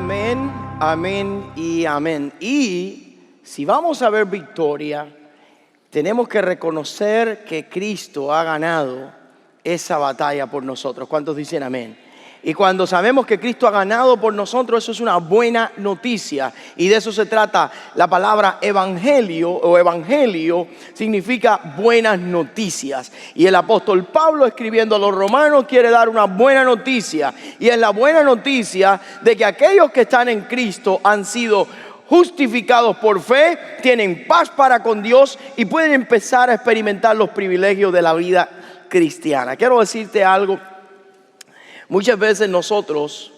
Amén, amén y amén. Y si vamos a ver victoria, tenemos que reconocer que Cristo ha ganado esa batalla por nosotros. ¿Cuántos dicen amén? Y cuando sabemos que Cristo ha ganado por nosotros, eso es una buena noticia. Y de eso se trata la palabra evangelio, o evangelio significa buenas noticias. Y el apóstol Pablo, escribiendo a los romanos, quiere dar una buena noticia. Y es la buena noticia de que aquellos que están en Cristo han sido justificados por fe, tienen paz para con Dios y pueden empezar a experimentar los privilegios de la vida cristiana. Quiero decirte algo. Muchas veces nosotros,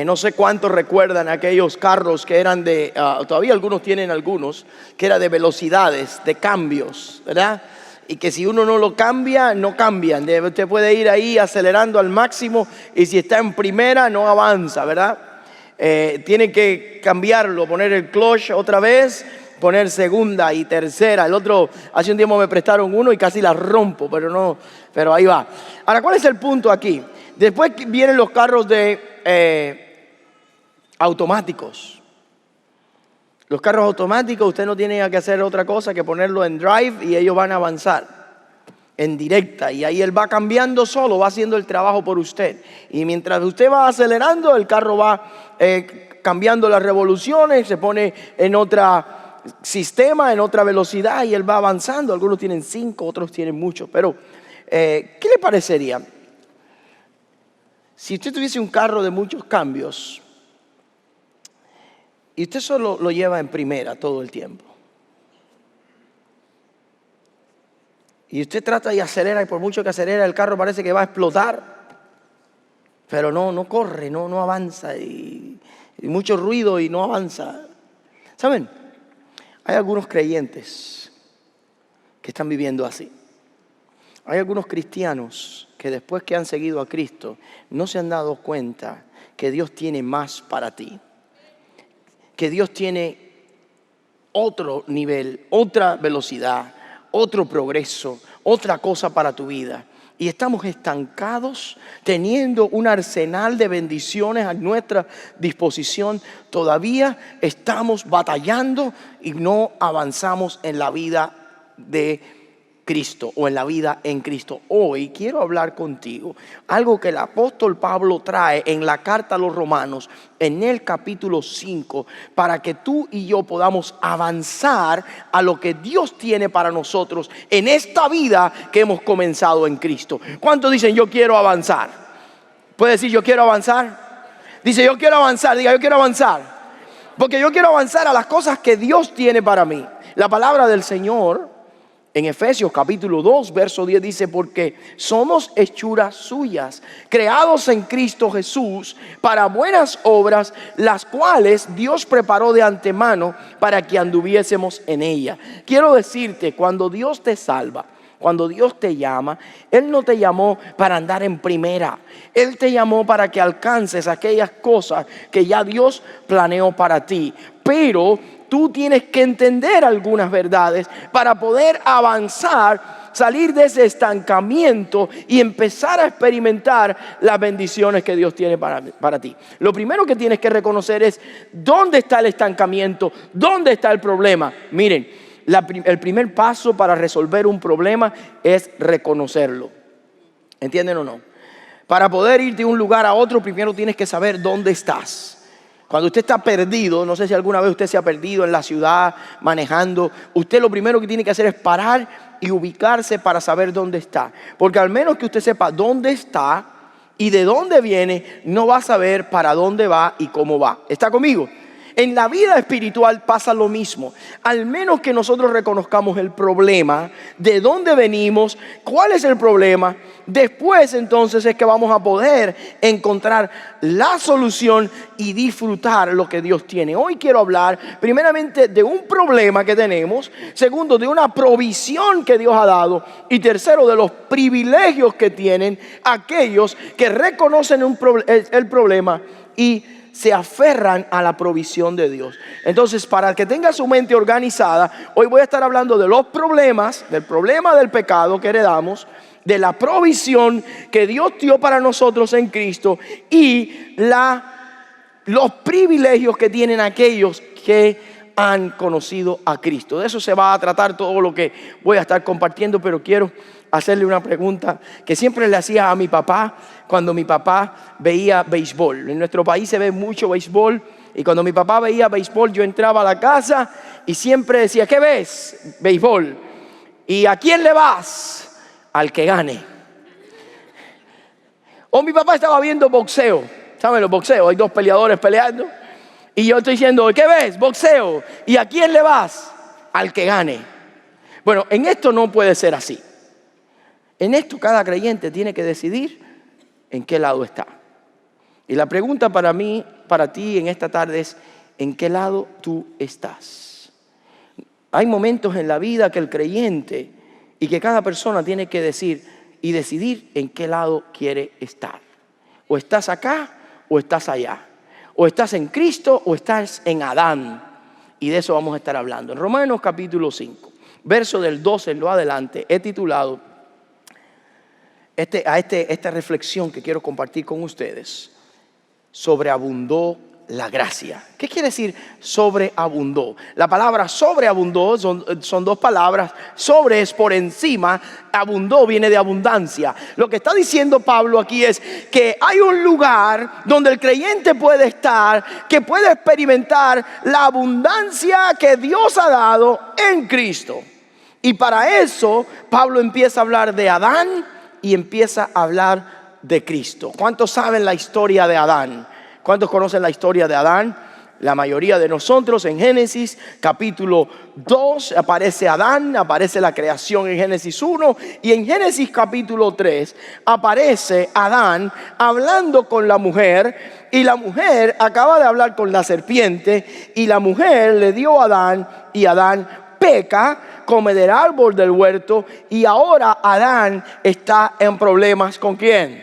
no sé cuántos recuerdan aquellos carros que eran de, todavía algunos tienen algunos, que era de velocidades, de cambios, ¿verdad? Y que si uno no lo cambia, no cambian. Usted puede ir ahí acelerando al máximo y si está en primera no avanza, ¿verdad? Tiene que cambiarlo, poner el clutch otra vez, poner segunda y tercera. El otro, hace un tiempo me prestaron uno y casi la rompo, pero ahí va. Ahora, ¿cuál es el punto aquí? Después vienen los carros automáticos. Los carros automáticos, usted no tiene que hacer otra cosa que ponerlo en drive y ellos van a avanzar en directa. Y ahí él va cambiando solo, va haciendo el trabajo por usted. Y mientras usted va acelerando, el carro va cambiando las revoluciones, se pone en otro sistema, en otra velocidad y él va avanzando. Algunos tienen 5, otros tienen muchos. Pero, ¿qué le parecería? Si usted tuviese un carro de muchos cambios y usted solo lo lleva en primera todo el tiempo, y usted trata y acelera, y por mucho que acelera el carro parece que va a explotar, pero no corre, no avanza, y mucho ruido y no avanza. ¿Saben? Hay algunos creyentes que están viviendo así. Hay algunos cristianos que después que han seguido a Cristo no se han dado cuenta que Dios tiene más para ti, que Dios tiene otro nivel, otra velocidad, otro progreso, otra cosa para tu vida. Y estamos estancados teniendo un arsenal de bendiciones a nuestra disposición. Todavía estamos batallando y no avanzamos en la vida de Cristo o en la vida en Cristo. Hoy quiero hablar contigo algo que el apóstol Pablo trae en la carta a los Romanos en el capítulo 5 para que tú y yo podamos avanzar a lo que Dios tiene para nosotros en esta vida que hemos comenzado en Cristo. ¿Cuántos dicen yo quiero avanzar? ¿Puede decir yo quiero avanzar? Dice yo quiero avanzar, diga yo quiero avanzar. Porque yo quiero avanzar a las cosas que Dios tiene para mí. La palabra del Señor en Efesios capítulo 2, verso 10 dice, porque somos hechuras suyas, creados en Cristo Jesús para buenas obras, las cuales Dios preparó de antemano para que anduviésemos en ella. Quiero decirte, cuando Dios te salva, cuando Dios te llama, Él no te llamó para andar en primera. Él te llamó para que alcances aquellas cosas que ya Dios planeó para ti. Pero tú tienes que entender algunas verdades para poder avanzar, salir de ese estancamiento y empezar a experimentar las bendiciones que Dios tiene para ti. Lo primero que tienes que reconocer es dónde está el estancamiento, dónde está el problema. Miren, el primer paso para resolver un problema es reconocerlo. ¿Entienden o no? Para poder ir de un lugar a otro, primero tienes que saber dónde estás. Cuando usted está perdido, no sé si alguna vez usted se ha perdido en la ciudad manejando, usted lo primero que tiene que hacer es parar y ubicarse para saber dónde está. Porque al menos que usted sepa dónde está y de dónde viene, no va a saber para dónde va y cómo va. ¿Está conmigo? En la vida espiritual pasa lo mismo. Al menos que nosotros reconozcamos el problema, de dónde venimos, cuál es el problema, después entonces es que vamos a poder encontrar la solución y disfrutar lo que Dios tiene. Hoy quiero hablar primeramente de un problema que tenemos, segundo de una provisión que Dios ha dado y tercero de los privilegios que tienen aquellos que reconocen el problema y se aferran a la provisión de Dios. Entonces, para que tenga su mente organizada, hoy voy a estar hablando de los problemas, del problema del pecado que heredamos, de la provisión que Dios dio para nosotros en Cristo y la los privilegios que tienen aquellos que han conocido a Cristo. De eso se va a tratar todo lo que voy a estar compartiendo, pero quiero hacerle una pregunta que siempre le hacía a mi papá cuando mi papá veía béisbol. En nuestro país se ve mucho béisbol, y cuando mi papá veía béisbol yo entraba a la casa y siempre decía: ¿qué ves? Béisbol. ¿Y a quién le vas? Al que gane. O mi papá estaba viendo boxeo. ¿Saben los boxeos? Hay dos peleadores peleando. Y yo estoy diciendo: ¿qué ves? Boxeo. ¿Y a quién le vas? Al que gane. Bueno, en esto no puede ser así. En esto cada creyente tiene que decidir en qué lado está. Y la pregunta para mí, para ti en esta tarde es: ¿en qué lado tú estás? Hay momentos en la vida que el creyente y que cada persona tiene que decir y decidir en qué lado quiere estar. O estás acá o estás allá. O estás en Cristo o estás en Adán. Y de eso vamos a estar hablando. En Romanos capítulo 5, verso del 12 en lo adelante, he titulado esta reflexión que quiero compartir con ustedes: sobreabundó la gracia. ¿Qué quiere decir sobreabundó? La palabra sobreabundó son dos palabras. Sobre es por encima, abundó viene de abundancia. Lo que está diciendo Pablo aquí es que hay un lugar donde el creyente puede estar, que puede experimentar la abundancia que Dios ha dado en Cristo. Y para eso Pablo empieza a hablar de Adán y empieza a hablar de Cristo. ¿Cuántos saben la historia de Adán? ¿Cuántos conocen la historia de Adán? La mayoría de nosotros. En Génesis capítulo 2 aparece Adán, aparece la creación en Génesis 1, y en Génesis capítulo 3 aparece Adán hablando con la mujer, y la mujer acaba de hablar con la serpiente, y la mujer le dio a Adán, y Adán peca, come del árbol del huerto, y ahora Adán está en problemas. ¿Con quién?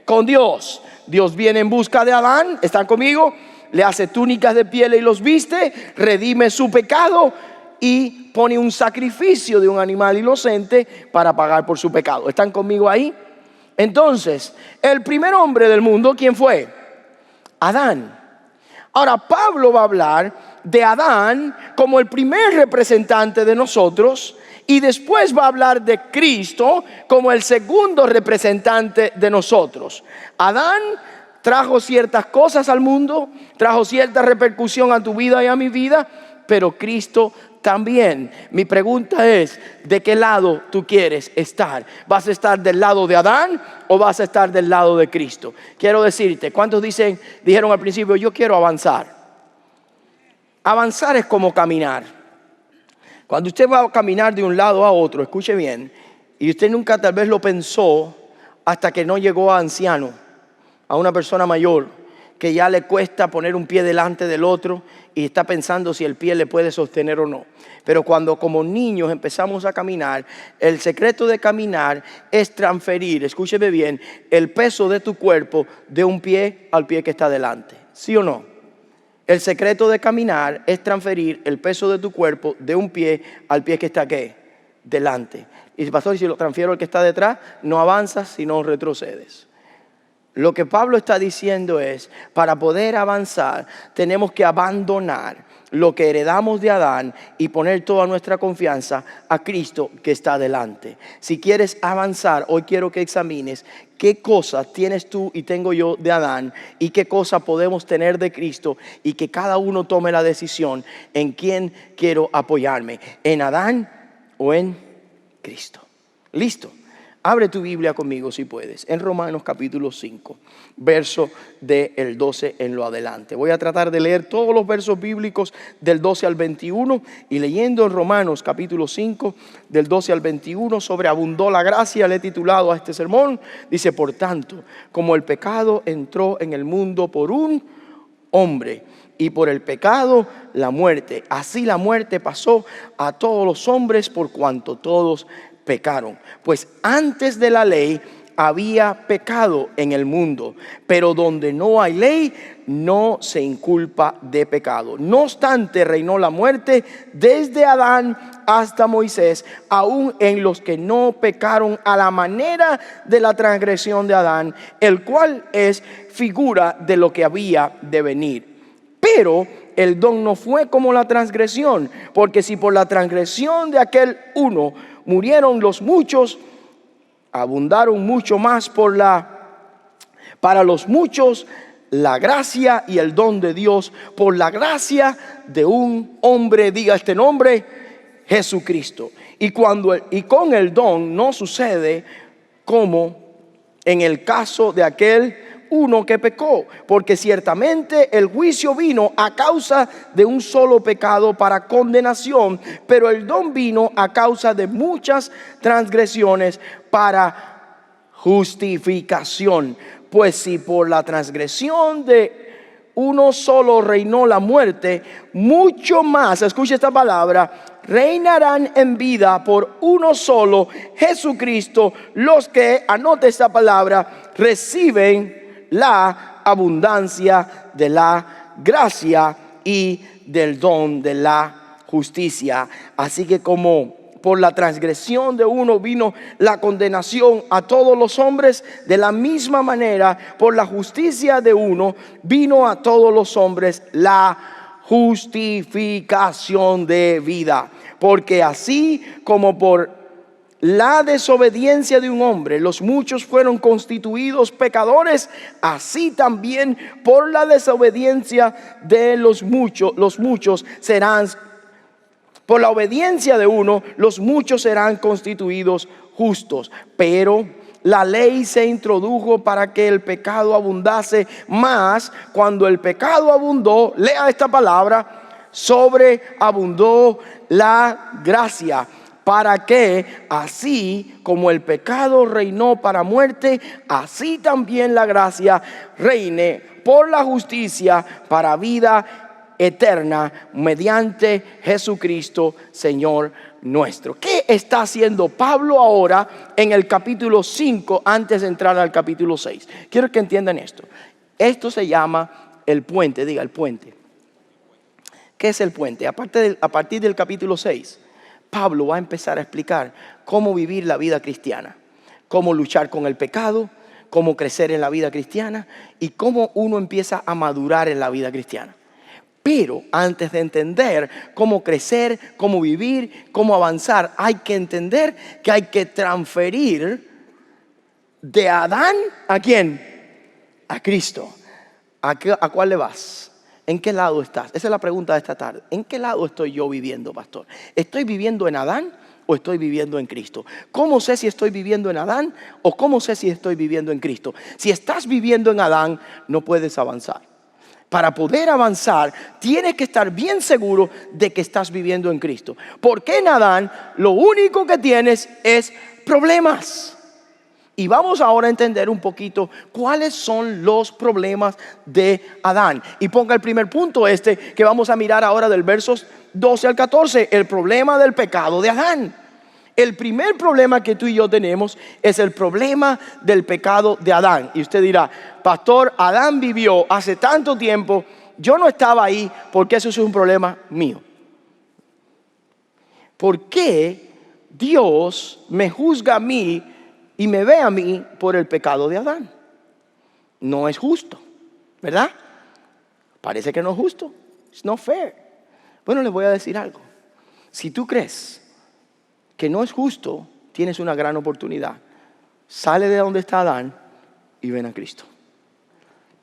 Con Dios. Dios viene en busca de Adán, ¿están conmigo? Le hace túnicas de piel y los viste, redime su pecado y pone un sacrificio de un animal inocente para pagar por su pecado. ¿Están conmigo ahí? Entonces, el primer hombre del mundo, ¿quién fue? Adán. Ahora Pablo va a hablar de Adán como el primer representante de nosotros, y después va a hablar de Cristo como el segundo representante de nosotros. Adán trajo ciertas cosas al mundo, trajo cierta repercusión a tu vida y a mi vida, pero Cristo también. Mi pregunta es: ¿de qué lado tú quieres estar? ¿Vas a estar del lado de Adán o vas a estar del lado de Cristo? Quiero decirte, ¿cuántos dijeron al principio: yo quiero avanzar? Avanzar es como caminar. Cuando usted va a caminar de un lado a otro, escuche bien, y usted nunca tal vez lo pensó hasta que no llegó a anciano, a una persona mayor, que ya le cuesta poner un pie delante del otro y está pensando si el pie le puede sostener o no. Pero cuando como niños empezamos a caminar, el secreto de caminar es transferir, escúcheme bien, el peso de tu cuerpo de un pie al pie que está delante. ¿Sí o no? El secreto de caminar es transferir el peso de tu cuerpo de un pie al pie que está ¿qué? Delante. Y pastor, si lo transfiero al que está detrás, no avanzas, sino retrocedes. Lo que Pablo está diciendo es: para poder avanzar tenemos que abandonar lo que heredamos de Adán y poner toda nuestra confianza a Cristo que está delante. Si quieres avanzar, hoy quiero que examines qué cosas tienes tú y tengo yo de Adán y qué cosas podemos tener de Cristo, y que cada uno tome la decisión en quién quiero apoyarme, en Adán o en Cristo. ¿Listo? Abre tu Biblia conmigo si puedes, en Romanos capítulo 5, verso del 12 en lo adelante. Voy a tratar de leer todos los versos bíblicos del 12 al 21, y leyendo en Romanos capítulo 5, del 12 al 21, sobreabundó la gracia, le he titulado a este sermón. Dice: por tanto, como el pecado entró en el mundo por un hombre, y por el pecado la muerte, así la muerte pasó a todos los hombres por cuanto todos pecaron. Pues antes de la ley había pecado en el mundo, pero donde no hay ley, no se inculpa de pecado. No obstante, reinó la muerte desde Adán hasta Moisés, aun en los que no pecaron a la manera de la transgresión de Adán, el cual es figura de lo que había de venir. Pero el don no fue como la transgresión, porque si por la transgresión de aquel uno murieron los muchos, abundaron mucho más para los muchos la gracia y el don de Dios por la gracia de un hombre, diga este nombre, Jesucristo. Y con el don no sucede como en el caso de aquel uno que pecó, porque ciertamente el juicio vino a causa de un solo pecado para condenación, pero el don vino a causa de muchas transgresiones para justificación. Pues si por la transgresión de uno solo reinó la muerte, mucho más, escuche esta palabra, reinarán en vida por uno solo, Jesucristo, los que, anote esta palabra, reciben la abundancia de la gracia y del don de la justicia. Así que como por la transgresión de uno vino la condenación a todos los hombres, de la misma manera por la justicia de uno vino a todos los hombres la justificación de vida. Porque así como por la desobediencia de un hombre los muchos fueron constituidos pecadores, así también por la desobediencia de los muchos serán, por la obediencia de uno, los muchos serán constituidos justos. Pero la ley se introdujo para que el pecado abundase más. Cuando el pecado abundó, lea esta palabra, sobreabundó la gracia, para que así como el pecado reinó para muerte, así también la gracia reine por la justicia para vida eterna mediante Jesucristo, Señor nuestro. ¿Qué está haciendo Pablo ahora en el capítulo 5 antes de entrar al capítulo 6? Quiero que entiendan esto. Esto se llama el puente, diga el puente. ¿Qué es el puente? A partir del capítulo 6, Pablo va a empezar a explicar cómo vivir la vida cristiana, cómo luchar con el pecado, cómo crecer en la vida cristiana y cómo uno empieza a madurar en la vida cristiana. Pero antes de entender cómo crecer, cómo vivir, cómo avanzar, hay que entender que hay que transferir de Adán ¿a quién? A Cristo. ¿A cuál le vas? ¿En qué lado estás? Esa es la pregunta de esta tarde. ¿En qué lado estoy yo viviendo, pastor? ¿Estoy viviendo en Adán o estoy viviendo en Cristo? ¿Cómo sé si estoy viviendo en Adán o cómo sé si estoy viviendo en Cristo? Si estás viviendo en Adán, no puedes avanzar. Para poder avanzar, tienes que estar bien seguro de que estás viviendo en Cristo. Porque en Adán, lo único que tienes es problemas. Y vamos ahora a entender un poquito cuáles son los problemas de Adán. Y ponga el primer punto que vamos a mirar ahora del versos 12 al 14. El problema del pecado de Adán. El primer problema que tú y yo tenemos es el problema del pecado de Adán. Y usted dirá, pastor, Adán vivió hace tanto tiempo, yo no estaba ahí porque eso es un problema mío. ¿Por qué Dios me juzga a mí y me ve a mí por el pecado de Adán? No es justo, ¿verdad? Parece que no es justo. It's not fair. Bueno, les voy a decir algo. Si tú crees que no es justo, tienes una gran oportunidad. Sale de donde está Adán y ven a Cristo.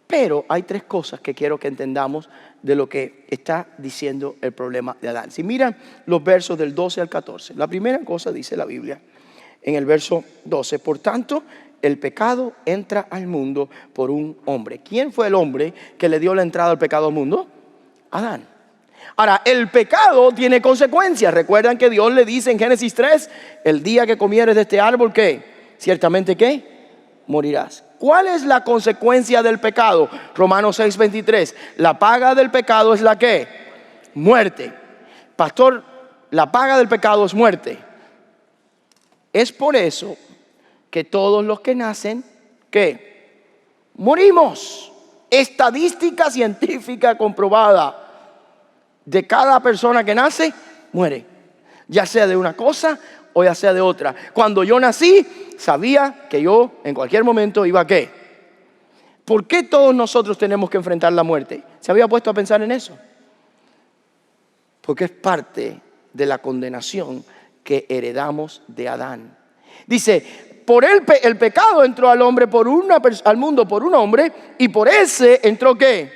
Pero hay tres cosas que quiero que entendamos de lo que está diciendo el problema de Adán. Si miran los versos del 12 al 14, la primera cosa dice la Biblia en el verso 12: por tanto, el pecado entra al mundo por un hombre. ¿Quién fue el hombre que le dio la entrada al pecado al mundo? Adán. Ahora, el pecado tiene consecuencias. Recuerdan que Dios le dice en Génesis 3, el día que comieres de este árbol, ¿qué? Ciertamente, ¿qué? Morirás. ¿Cuál es la consecuencia del pecado? Romanos 6:23. La paga del pecado es la ¿qué? Muerte. Pastor, la paga del pecado es muerte. Es por eso que todos los que nacen, ¿qué? Morimos. Estadística científica comprobada. De cada persona que nace, muere. Ya sea de una cosa o ya sea de otra. Cuando yo nací, sabía que yo en cualquier momento iba a ¿qué? ¿Por qué todos nosotros tenemos que enfrentar la muerte? ¿Se había puesto a pensar en eso? Porque es parte de la condenación que heredamos de Adán. Dice, por el pecado entró al hombre al mundo por un hombre, y por ese entró ¿qué?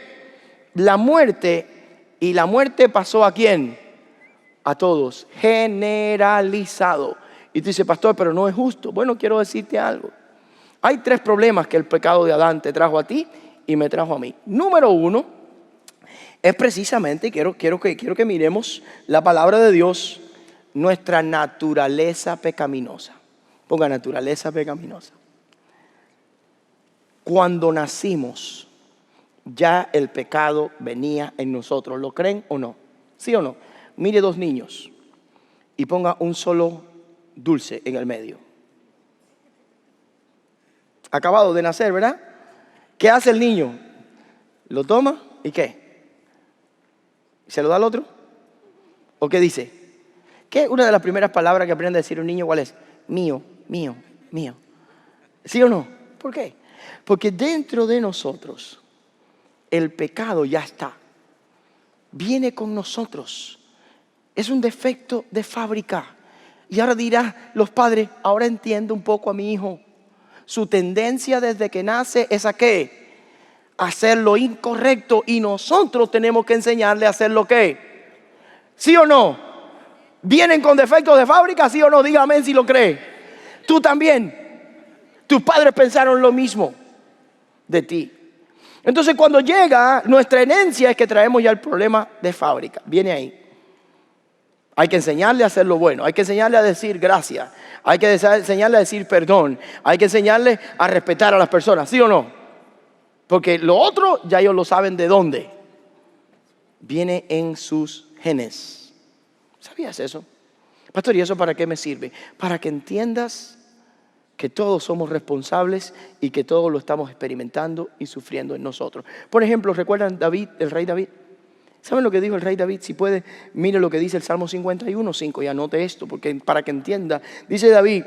La muerte. Y la muerte pasó ¿a quién? A todos, generalizado. Y tú dices, pastor, pero no es justo. Bueno, quiero decirte algo. Hay 3 problemas que el pecado de Adán te trajo a ti y me trajo a mí. Número 1 es precisamente, quiero que miremos la palabra de Dios, nuestra naturaleza pecaminosa. Ponga naturaleza pecaminosa. Cuando nacimos, ya el pecado venía en nosotros. ¿Lo creen o no? ¿Sí o no? Mire 2 niños y ponga un solo dulce en el medio. Acabado de nacer, ¿verdad? ¿Qué hace el niño? Lo toma y ¿qué? ¿Se lo da al otro? ¿O qué dice? ¿Qué? Una de las primeras palabras que aprende a decir un niño, ¿cuál es? Mío, mío, mío. ¿Sí o no? ¿Por qué? Porque dentro de nosotros el pecado ya está. Viene con nosotros. Es un defecto de fábrica. Y ahora dirán los padres, ahora entiendo un poco a mi hijo. Su tendencia desde que nace es ¿a qué? Hacer lo incorrecto. Y nosotros tenemos que enseñarle a hacer lo que. ¿Sí o no? ¿Vienen con defectos de fábrica? ¿Sí o no? Dígame si lo cree. Tú también. Tus padres pensaron lo mismo de ti. Entonces cuando llega, nuestra herencia es que traemos ya el problema de fábrica. Viene ahí. Hay que enseñarle a hacer lo bueno. Hay que enseñarle a decir gracias. Hay que enseñarle a decir perdón. Hay que enseñarle a respetar a las personas. ¿Sí o no? Porque lo otro ya ellos lo saben de dónde. Viene en sus genes. ¿Sabías eso? Pastor, ¿y eso para qué me sirve? Para que entiendas que todos somos responsables y que todos lo estamos experimentando y sufriendo en nosotros. Por ejemplo, ¿recuerdan David, el rey David? ¿Saben lo que dijo el rey David? Si puede, mire lo que dice el Salmo 51:5 y anote esto porque para que entienda. Dice David,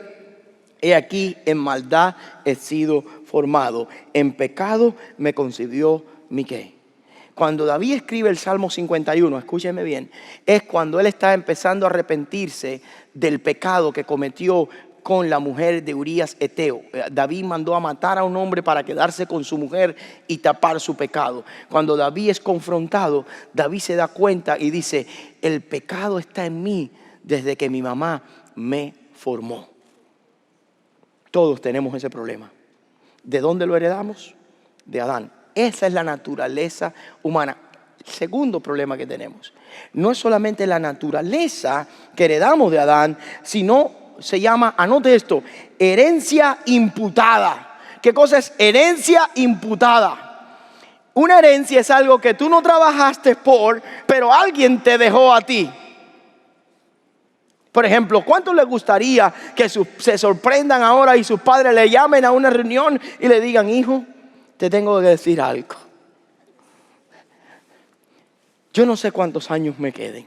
he aquí en maldad he sido formado, en pecado me concibió mi ¿qué? Cuando David escribe el Salmo 51, escúcheme bien, es cuando él está empezando a arrepentirse del pecado que cometió con la mujer de Urías Eteo. David mandó a matar a un hombre para quedarse con su mujer y tapar su pecado. Cuando David es confrontado, David se da cuenta y dice, el pecado está en mí desde que mi mamá me formó. Todos tenemos ese problema. ¿De dónde lo heredamos? De Adán. Esa es la naturaleza humana. El segundo problema que tenemos, no es solamente la naturaleza que heredamos de Adán, sino se llama, anote esto, herencia imputada. ¿Qué cosa es herencia imputada? Una herencia es algo que tú no trabajaste pero alguien te dejó a ti. Por ejemplo, ¿cuánto les gustaría que se sorprendan ahora y sus padres le llamen a una reunión y le digan, hijo, te tengo que decir algo? Yo no sé cuántos años me queden,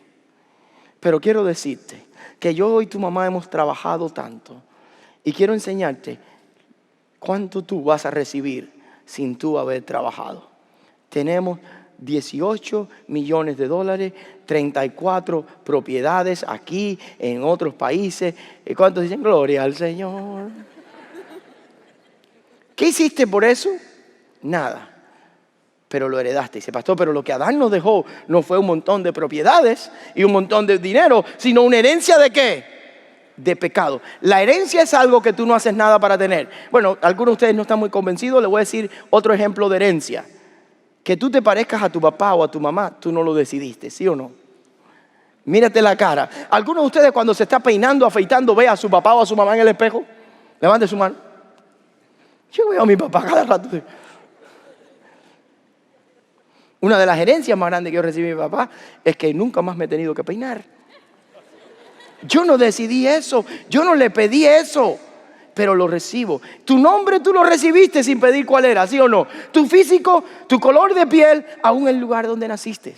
pero quiero decirte que yo y tu mamá hemos trabajado tanto y quiero enseñarte cuánto tú vas a recibir sin tú haber trabajado. Tenemos 18 millones de dólares, 34 propiedades aquí, en otros países. ¿Y cuántos dicen gloria al Señor? ¿Qué hiciste por eso? Nada. Pero lo heredaste. Dice, pastor, pero lo que Adán nos dejó no fue un montón de propiedades y un montón de dinero, sino una herencia ¿de qué? De pecado. La herencia es algo que tú no haces nada para tener. Bueno, algunos de ustedes no están muy convencidos. Les voy a decir otro ejemplo de herencia. Que tú te parezcas a tu papá o a tu mamá, tú no lo decidiste, ¿sí o no? Mírate la cara. ¿Alguno de ustedes cuando se está peinando, afeitando, ve a su papá o a su mamá en el espejo? Levante su mano. Yo veo a mi papá cada rato. Una de las herencias más grandes que yo recibí de mi papá es que nunca más me he tenido que peinar. Yo no decidí eso, yo no le pedí eso. pero lo recibo. Tu nombre tú lo recibiste sin pedir cuál era, ¿sí o no? Tu físico, tu color de piel, aún el lugar donde naciste.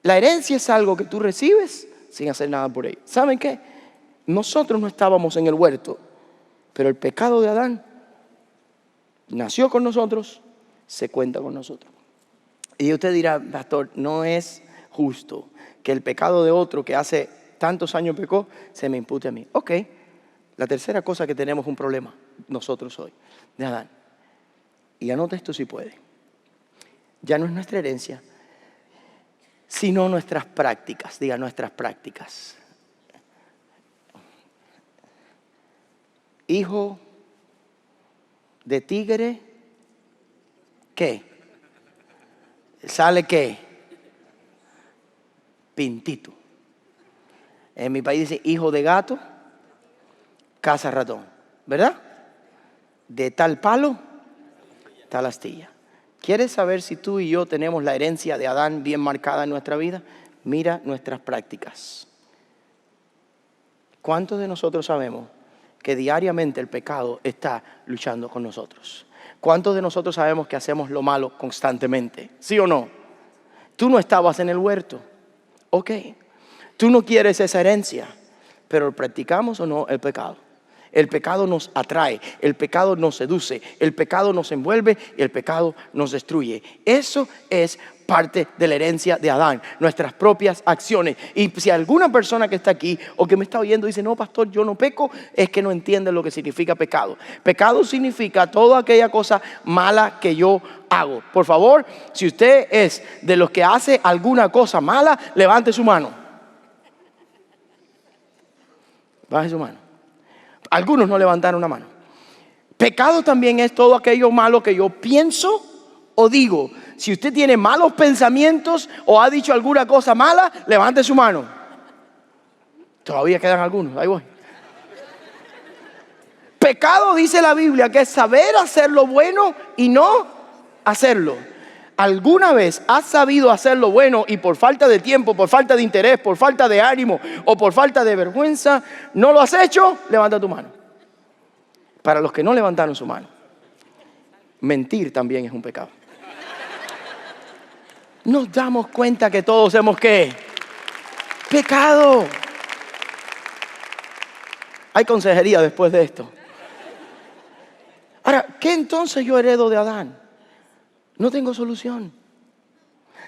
La herencia es algo que tú recibes sin hacer nada por ello. ¿Saben qué? Nosotros no estábamos en el huerto, pero el pecado de Adán nació con nosotros, se cuenta con nosotros. Y usted dirá, pastor, no es justo que el pecado de otro que hace tantos años pecó se me impute a mí. Ok, la tercera cosa que tenemos un problema nosotros hoy, de Adán. Y anota esto si puede. Ya no es nuestra herencia, sino nuestras prácticas. Diga, nuestras prácticas. Hijo de tigre, ¿qué? ¿Sale qué? Pintito. En mi país dice hijo de gato, caza ratón. ¿Verdad? De tal palo, tal astilla. ¿Quieres saber si tú y yo tenemos la herencia de Adán bien marcada en nuestra vida? Mira nuestras prácticas. ¿Cuántos de nosotros sabemos que diariamente el pecado está luchando con nosotros? ¿Cuántos de nosotros sabemos que hacemos lo malo constantemente? ¿Sí o no? Tú no estabas en el huerto. Ok. Tú no quieres esa herencia, pero ¿practicamos o no el pecado? El pecado nos atrae, el pecado nos seduce, el pecado nos envuelve y el pecado nos destruye. Eso es parte de la herencia de Adán, nuestras propias acciones. Y si alguna persona que está aquí o que me está oyendo dice, no, pastor, yo no peco, es que no entiende lo que significa pecado. Pecado significa toda aquella cosa mala que yo hago. Por favor, si usted es de los que hace alguna cosa mala, levante su mano. Baje su mano. Algunos no levantaron una mano. Pecado también es todo aquello malo que yo pienso o digo. Si usted tiene malos pensamientos o ha dicho alguna cosa mala, levante su mano. Todavía quedan algunos, ahí voy. Pecado, dice la Biblia, que es saber hacer lo bueno y no hacerlo. ¿Alguna vez has sabido hacer lo bueno y por falta de tiempo, por falta de interés, por falta de ánimo o por falta de vergüenza no lo has hecho? Levanta tu mano. Para los que no levantaron su mano, mentir también es un pecado. Nos damos cuenta que todos hemos ¿qué? Pecado. Hay consejería después de esto. Ahora, ¿qué entonces yo heredo de Adán? No tengo solución.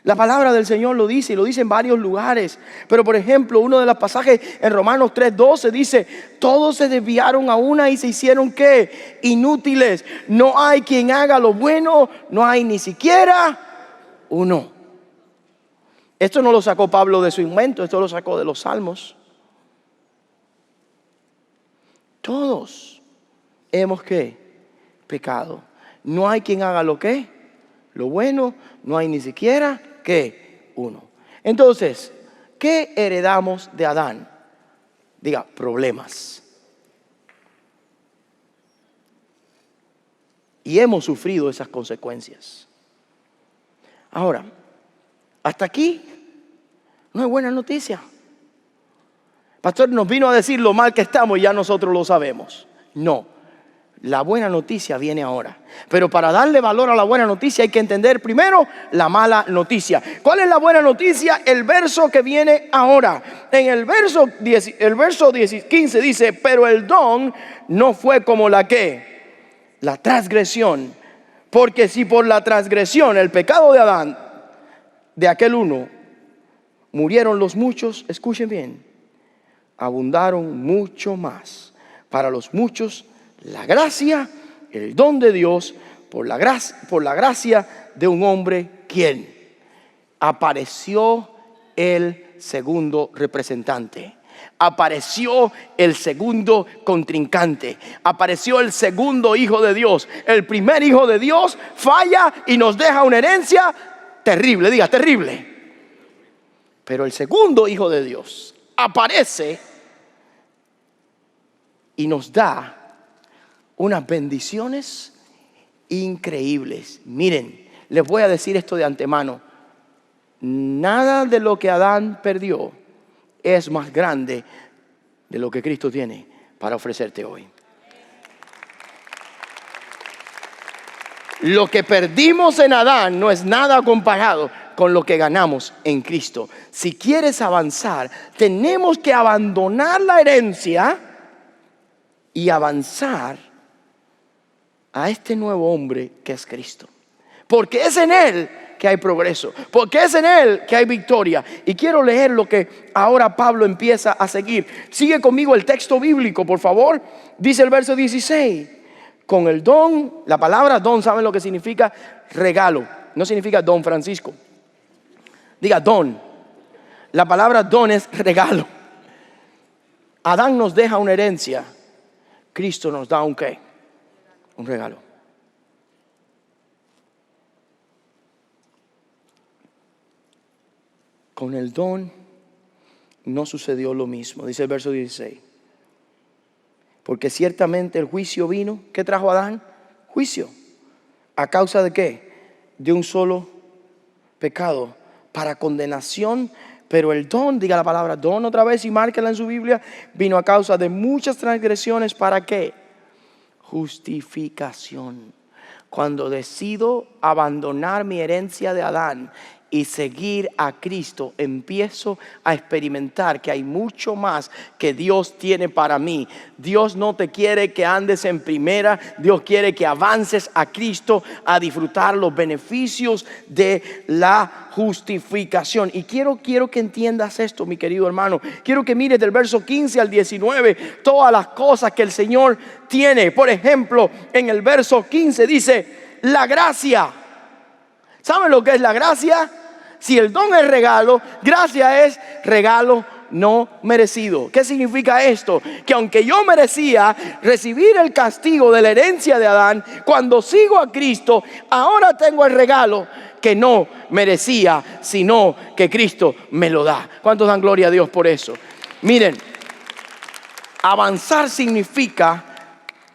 La palabra del Señor lo dice y lo dice en varios lugares. Pero por ejemplo, uno de los pasajes en Romanos 3:12 dice, todos se desviaron a una y se hicieron ¿qué? Inútiles. No hay quien haga lo bueno, no hay ni siquiera uno. Esto no lo sacó Pablo de su invento, esto lo sacó de los Salmos. Todos hemos ¿qué? Pecado. No hay quien haga lo ¿qué? Lo bueno, no hay ni siquiera ¿qué? Uno. Entonces, ¿qué heredamos de Adán? Diga, problemas. Y hemos sufrido esas consecuencias. Ahora, hasta aquí no hay buena noticia. Pastor nos vino a decir lo mal que estamos y ya nosotros lo sabemos. No. La buena noticia viene ahora. Pero para darle valor a la buena noticia hay que entender primero la mala noticia. ¿Cuál es la buena noticia? El verso que viene ahora. En el verso 15 dice, pero el don no fue como la ¿qué? La transgresión. Porque si por la transgresión, el pecado de Adán, de aquel uno, murieron los muchos, escuchen bien, abundaron mucho más para los muchos la gracia, el don de Dios, por la gracia de un hombre, ¿quién? Apareció el segundo representante. Apareció el segundo contrincante. Apareció el segundo hijo de Dios. El primer hijo de Dios falla y nos deja una herencia terrible. Diga, terrible. Pero el segundo hijo de Dios aparece y nos da unas bendiciones increíbles. Miren, les voy a decir esto de antemano. Nada de lo que Adán perdió es más grande de lo que Cristo tiene para ofrecerte hoy. Lo que perdimos en Adán no es nada comparado con lo que ganamos en Cristo. Si quieres avanzar, tenemos que abandonar la herencia y avanzar a este nuevo hombre que es Cristo. Porque es en Él que hay progreso, porque es en Él que hay victoria. Y quiero leer lo que ahora Pablo empieza a seguir. Sigue conmigo el texto bíblico, por favor. Dice el verso 16. Con el don, la palabra don, ¿saben lo que significa? Regalo. No significa don Francisco. Diga don. La palabra don es regalo. Adán nos deja una herencia. Cristo nos da un ¿qué? Un regalo. Con el don no sucedió lo mismo. Dice el verso 16. Porque ciertamente el juicio vino. ¿Qué trajo Adán? Juicio. ¿A causa de qué? De un solo pecado, para condenación. Pero el don, diga la palabra don otra vez y márquela en su Biblia, vino a causa de muchas transgresiones. ¿Para qué? Justificación. Cuando decido abandonar mi herencia de Adán y seguir a Cristo, empiezo a experimentar que hay mucho más que Dios tiene para mí. Dios no te quiere que andes en primera. Dios quiere que avances a Cristo a disfrutar los beneficios de la justificación. Y quiero que entiendas esto, mi querido hermano. Quiero que mires del verso 15 al 19 todas las cosas que el Señor tiene. Por ejemplo, en el verso 15 dice la gracia. ¿Saben lo que es la gracia? Si el don es regalo, gracia es regalo no merecido. ¿Qué significa esto? Que aunque yo merecía recibir el castigo de la herencia de Adán, cuando sigo a Cristo, ahora tengo el regalo que no merecía, sino que Cristo me lo da. ¿Cuántos dan gloria a Dios por eso? Miren, avanzar significa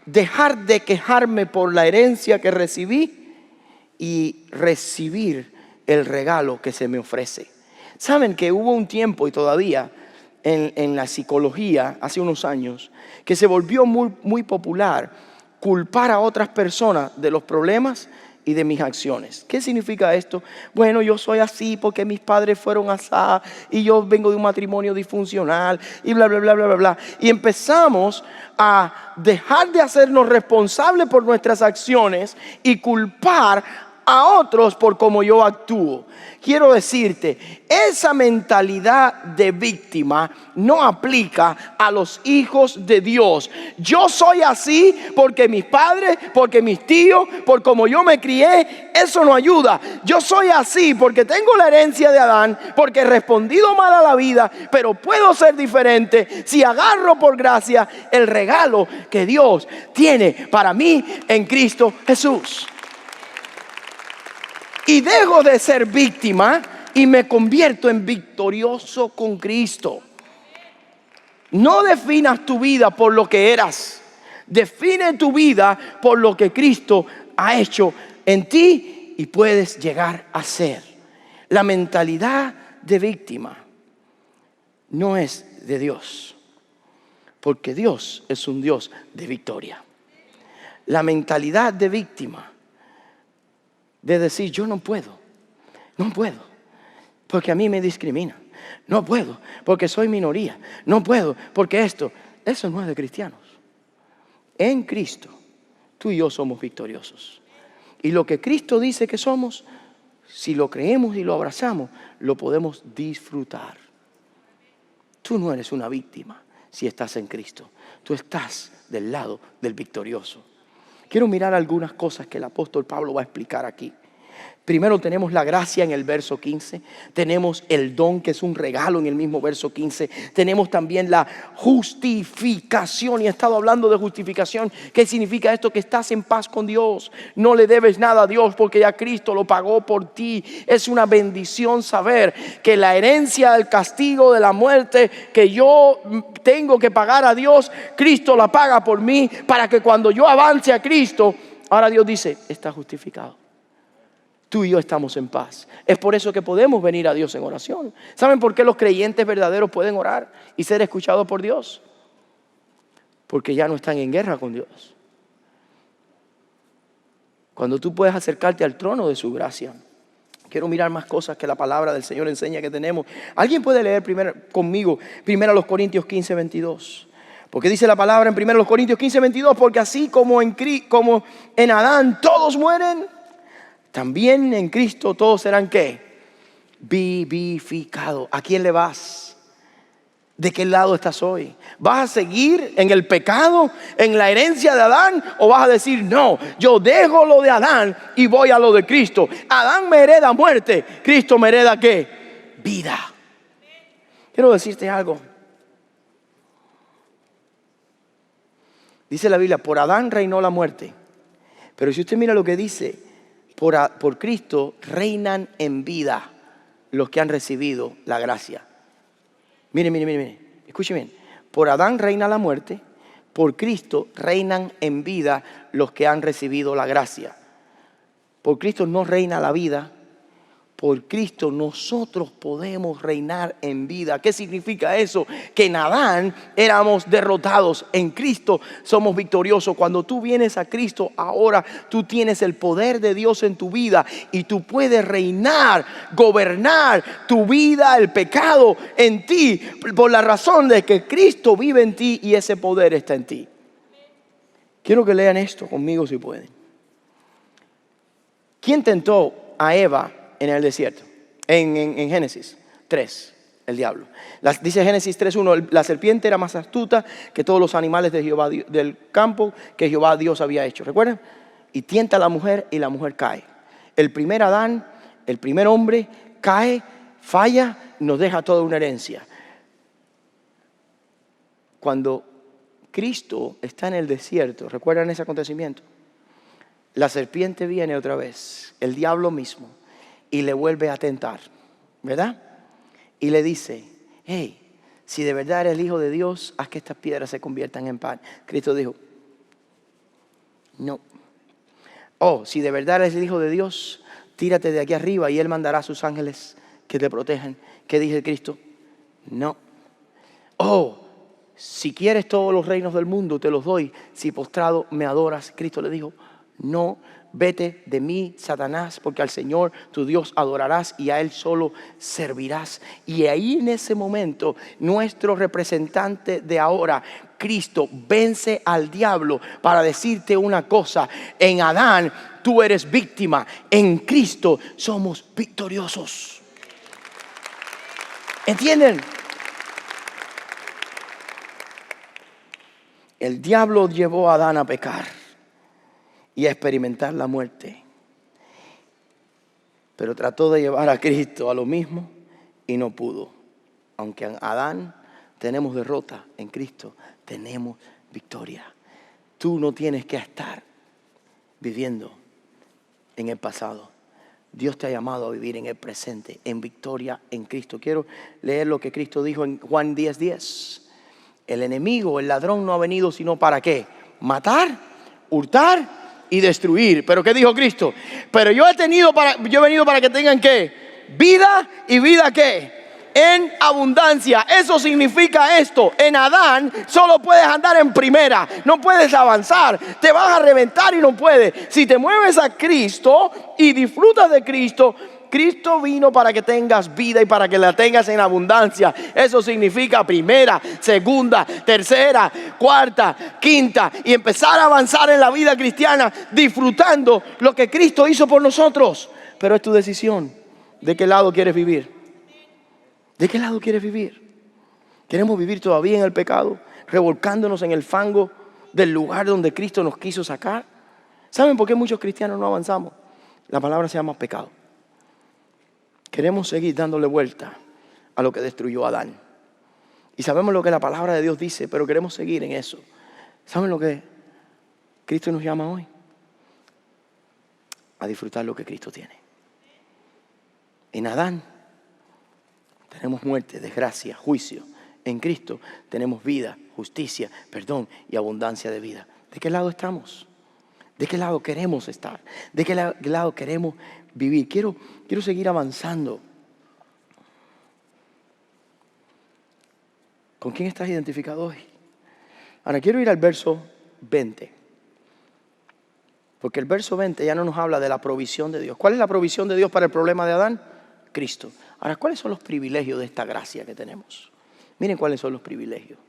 dejar de quejarme por la herencia que recibí y recibir el regalo que se me ofrece. Saben que hubo un tiempo y todavía en la psicología, hace unos años, que se volvió muy popular culpar a otras personas de los problemas y de mis acciones. ¿Qué significa esto? Bueno, yo soy así porque mis padres fueron así y yo vengo de un matrimonio disfuncional y bla, bla, bla, bla, bla, bla. Y empezamos a dejar de hacernos responsables por nuestras acciones y culpar a otros por cómo yo actúo. Quiero decirte, esa mentalidad de víctima no aplica a los hijos de Dios. Yo soy así porque mis padres, porque mis tíos, por cómo yo me crié, eso no ayuda. Yo soy así porque tengo la herencia de Adán, porque he respondido mal a la vida, pero puedo ser diferente si agarro por gracia el regalo que Dios tiene para mí en Cristo Jesús. Y dejo de ser víctima y me convierto en victorioso con Cristo. No definas tu vida por lo que eras. Define tu vida por lo que Cristo ha hecho en ti y puedes llegar a ser. La mentalidad de víctima no es de Dios, porque Dios es un Dios de victoria. La mentalidad de víctima de decir yo no puedo, porque a mí me discriminan, no puedo porque soy minoría, no puedo porque eso no es de cristianos. En Cristo tú y yo somos victoriosos, y lo que Cristo dice que somos, si lo creemos y lo abrazamos, lo podemos disfrutar. Tú no eres una víctima si estás en Cristo, tú estás del lado del victorioso. Quiero mirar algunas cosas que el apóstol Pablo va a explicar aquí. Primero tenemos la gracia en el verso 15. Tenemos el don, que es un regalo, en el mismo verso 15. Tenemos también la justificación. Y he estado hablando de justificación. ¿Qué significa esto? Que estás en paz con Dios. No le debes nada a Dios porque ya Cristo lo pagó por ti. Es una bendición saber que la herencia del castigo de la muerte que yo tengo que pagar a Dios, Cristo la paga por mí, para que cuando yo avance a Cristo, ahora Dios dice, está justificado. Tú y yo estamos en paz. Es por eso que podemos venir a Dios en oración. ¿Saben por qué los creyentes verdaderos pueden orar y ser escuchados por Dios? Porque ya no están en guerra con Dios. Cuando tú puedes acercarte al trono de su gracia. Quiero mirar más cosas que la palabra del Señor enseña que tenemos. ¿Alguien puede leer conmigo 1 Corintios 15, 22? Porque dice la palabra en 1 Corintios 15, 22, porque así como en Adán todos mueren, también en Cristo todos serán ¿qué? Vivificados. ¿A quién le vas? ¿De qué lado estás hoy? ¿Vas a seguir en el pecado, en la herencia de Adán? ¿O vas a decir, no, yo dejo lo de Adán y voy a lo de Cristo? Adán me hereda muerte, Cristo me hereda ¿qué? Vida. Quiero decirte algo. Dice la Biblia, por Adán reinó la muerte. Pero si usted mira lo que dice, por Cristo reinan en vida los que han recibido la gracia. Mire, escuche bien. Por Adán reina la muerte, por Cristo reinan en vida los que han recibido la gracia. Por Cristo no reina la vida, por Cristo nosotros podemos reinar en vida. ¿Qué significa eso? Que en Adán éramos derrotados, en Cristo somos victoriosos. Cuando tú vienes a Cristo, ahora tú tienes el poder de Dios en tu vida y tú puedes reinar, gobernar tu vida, el pecado en ti, por la razón de que Cristo vive en ti y ese poder está en ti. Quiero que lean esto conmigo si pueden. ¿Quién tentó a Eva en el desierto? En Génesis 3, el diablo. Dice Génesis 3:1, la serpiente era más astuta que todos los animales de Jehová, del campo que Jehová Dios había hecho. ¿Recuerdan? Y tienta a la mujer y la mujer cae. El primer Adán, el primer hombre, cae, falla, nos deja toda una herencia. Cuando Cristo está en el desierto, ¿recuerdan ese acontecimiento? La serpiente viene otra vez, el diablo mismo, y le vuelve a tentar, ¿verdad? Y le dice, hey, si de verdad eres el Hijo de Dios, haz que estas piedras se conviertan en pan. Cristo dijo, no. Oh, si de verdad eres el Hijo de Dios, tírate de aquí arriba y Él mandará a sus ángeles que te protejan. ¿Qué dice Cristo? No. Oh, si quieres todos los reinos del mundo, te los doy. Si postrado me adoras. Cristo le dijo, no, vete de mí, Satanás, porque al Señor tu Dios adorarás y a Él solo servirás. Y ahí en ese momento, nuestro representante de ahora, Cristo, vence al diablo para decirte una cosa. En Adán tú eres víctima, en Cristo somos victoriosos. ¿Entienden? El diablo llevó a Adán a pecar y a experimentar la muerte. Pero trató de llevar a Cristo a lo mismo y no pudo. Aunque en Adán tenemos derrota, en Cristo tenemos victoria. Tú no tienes que estar viviendo en el pasado. Dios te ha llamado a vivir en el presente, en victoria en Cristo. Quiero leer lo que Cristo dijo en Juan 10:10. El enemigo, el ladrón, no ha venido sino ¿para qué? Matar, hurtar y destruir. ¿Pero qué dijo Cristo? Pero yo he venido para que tengan ¿qué? Vida y vida ¿qué? En abundancia. Eso significa esto. En Adán solo puedes andar en primera, no puedes avanzar, te vas a reventar y no puedes. Si te mueves a Cristo y disfrutas de Cristo, Cristo vino para que tengas vida y para que la tengas en abundancia. Eso significa primera, segunda, tercera, cuarta, quinta y empezar a avanzar en la vida cristiana disfrutando lo que Cristo hizo por nosotros. Pero es tu decisión. ¿De qué lado quieres vivir? ¿De qué lado quieres vivir? ¿Queremos vivir todavía en el pecado, revolcándonos en el fango del lugar donde Cristo nos quiso sacar? ¿Saben por qué muchos cristianos no avanzamos? La palabra se llama pecado. Queremos seguir dándole vuelta a lo que destruyó a Adán. Y sabemos lo que la palabra de Dios dice, pero queremos seguir en eso. ¿Saben lo que Cristo nos llama hoy? A disfrutar lo que Cristo tiene. En Adán tenemos muerte, desgracia, juicio. En Cristo tenemos vida, justicia, perdón y abundancia de vida. ¿De qué lado estamos? ¿De qué lado queremos estar? ¿De qué lado queremos vivir? Quiero seguir avanzando. ¿Con quién estás identificado hoy? Ahora quiero ir al verso 20. Porque el verso 20 ya no nos habla de la provisión de Dios. ¿Cuál es la provisión de Dios para el problema de Adán? Cristo. Ahora, ¿cuáles son los privilegios de esta gracia que tenemos? Miren cuáles son los privilegios.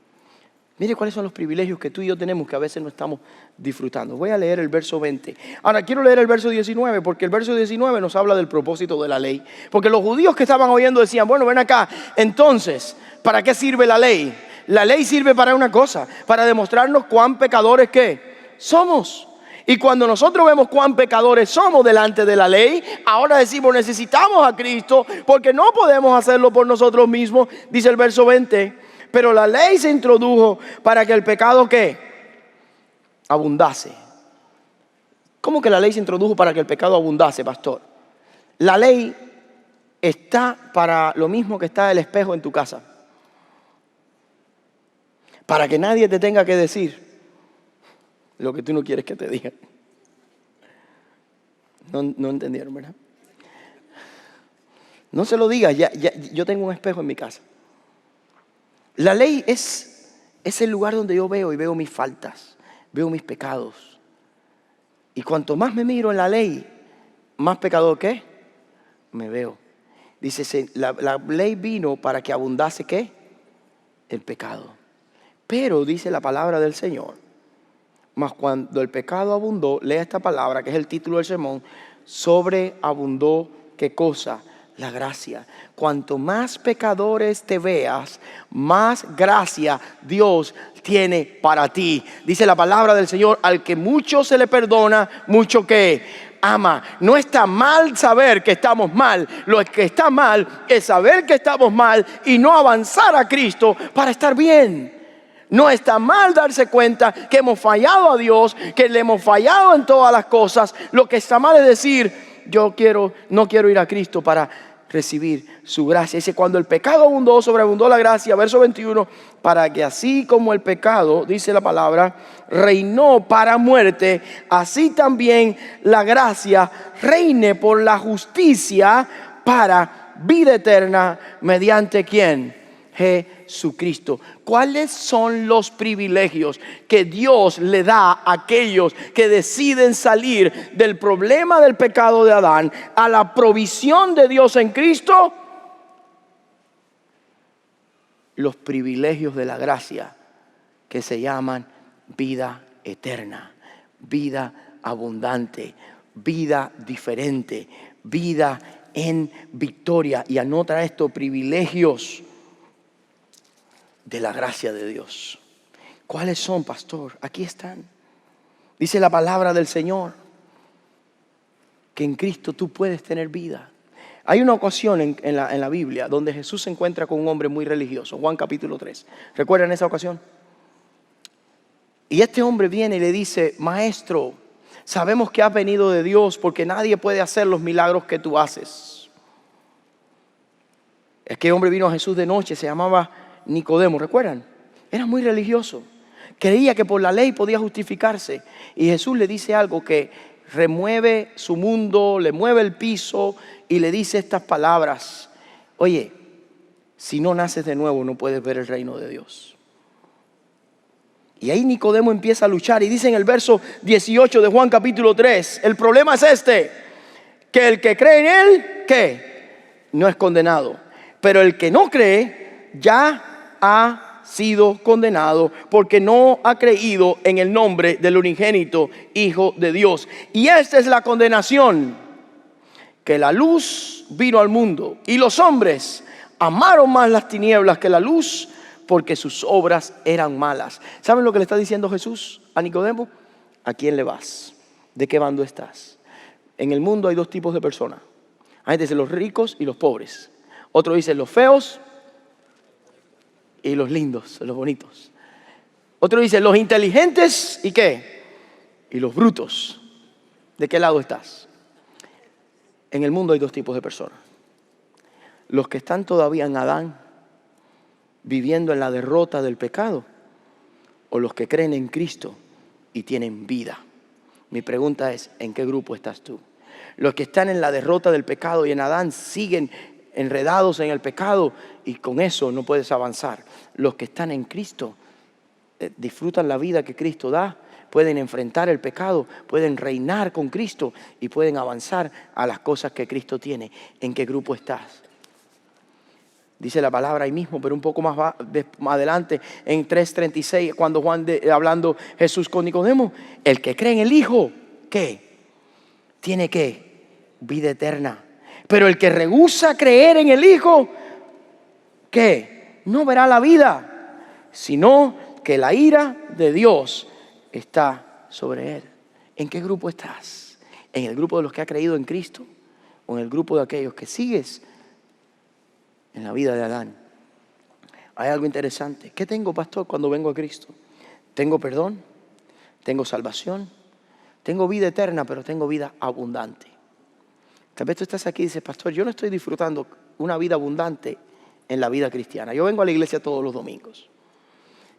Miren cuáles son los privilegios que tú y yo tenemos que a veces no estamos disfrutando. Voy a leer el verso 20. Ahora, quiero leer el verso 19 porque el verso 19 nos habla del propósito de la ley. Porque los judíos que estaban oyendo decían, bueno, ven acá, entonces, ¿para qué sirve la ley? La ley sirve para una cosa, para demostrarnos cuán pecadores ¿qué? Somos. Y cuando nosotros vemos cuán pecadores somos delante de la ley, ahora decimos necesitamos a Cristo porque no podemos hacerlo por nosotros mismos, dice el verso 20. Pero la ley se introdujo para que el pecado ¿qué? Abundase. ¿Cómo que la ley se introdujo para que el pecado abundase, pastor? La ley está para lo mismo que está el espejo en tu casa. Para que nadie te tenga que decir lo que tú no quieres que te digan. No entendieron, ¿verdad? No se lo digas, yo tengo un espejo en mi casa. La ley es el lugar donde yo veo mis faltas, veo mis pecados. Y cuanto más me miro en la ley, más pecador ¿qué? Me veo. Dice, la ley vino para que abundase ¿qué? El pecado. Pero dice la palabra del Señor, mas cuando el pecado abundó, lea esta palabra que es el título del sermón, sobreabundó ¿qué cosa? La gracia. Cuanto más pecadores te veas, más gracia Dios tiene para ti. Dice la palabra del Señor, al que mucho se le perdona, mucho que ama. No está mal saber que estamos mal. Lo que está mal es saber que estamos mal y no avanzar a Cristo para estar bien. No está mal darse cuenta que hemos fallado a Dios, que le hemos fallado en todas las cosas. Lo que está mal es decir, no quiero ir a Cristo para recibir su gracia. Dice, cuando el pecado abundó, sobreabundó la gracia, verso 21, para que así como el pecado, dice la palabra, reinó para muerte, así también la gracia reine por la justicia para vida eterna, mediante ¿quién? Jesucristo. ¿Cuáles son los privilegios que Dios le da a aquellos que deciden salir del problema del pecado de Adán a la provisión de Dios en Cristo? Los privilegios de la gracia que se llaman vida eterna, vida abundante, vida diferente, vida en victoria. Y anota esto, privilegios de la gracia de Dios. ¿Cuáles son, pastor? Aquí están. Dice la palabra del Señor que en Cristo tú puedes tener vida. Hay una ocasión en la Biblia donde Jesús se encuentra con un hombre muy religioso, Juan capítulo 3. ¿Recuerdan esa ocasión? Y este hombre viene y le dice, maestro, sabemos que has venido de Dios porque nadie puede hacer los milagros que tú haces. Aquel hombre vino a Jesús de noche, se llamaba Nicodemo, ¿recuerdan? Era muy religioso. Creía que por la ley podía justificarse. Y Jesús le dice algo que remueve su mundo, le mueve el piso y le dice estas palabras. Oye, si no naces de nuevo no puedes ver el reino de Dios. Y ahí Nicodemo empieza a luchar y dice en el verso 18 de Juan capítulo 3, el problema es este, que el que cree en él, ¿qué? No es condenado. Pero el que no cree ya ha sido condenado porque no ha creído en el nombre del unigénito Hijo de Dios. Y esta es la condenación, que la luz vino al mundo y los hombres amaron más las tinieblas que la luz porque sus obras eran malas. ¿Saben lo que le está diciendo Jesús a Nicodemo? ¿A quién le vas? ¿De qué bando estás? En el mundo hay dos tipos de personas. Hay dice los ricos y los pobres. Otro dice los feos y los lindos, los bonitos. Otro dice los inteligentes y ¿qué? Y los brutos. ¿De qué lado estás? En el mundo hay dos tipos de personas. Los que están todavía en Adán, viviendo en la derrota del pecado, o los que creen en Cristo y tienen vida. Mi pregunta es, ¿en qué grupo estás tú? Los que están en la derrota del pecado y en Adán siguen enredados en el pecado y con eso no puedes avanzar. Los que están en Cristo disfrutan la vida que Cristo da, pueden enfrentar el pecado, pueden reinar con Cristo y pueden avanzar a las cosas que Cristo tiene. ¿En qué grupo estás? Dice la palabra ahí mismo, pero un poco más adelante, en 3:36, cuando hablando Jesús con Nicodemo, el que cree en el Hijo, ¿qué? Tiene ¿qué? Vida eterna. Pero el que rehúsa creer en el Hijo, ¿qué? No verá la vida, sino que la ira de Dios está sobre él. ¿En qué grupo estás? ¿En el grupo de los que ha creído en Cristo? ¿O en el grupo de aquellos que sigues en la vida de Adán? Hay algo interesante. ¿Qué tengo, pastor, cuando vengo a Cristo? Tengo perdón, tengo salvación, tengo vida eterna, pero tengo vida abundante. Tal vez tú estás aquí y dices, pastor, yo no estoy disfrutando una vida abundante en la vida cristiana. Yo vengo a la iglesia todos los domingos,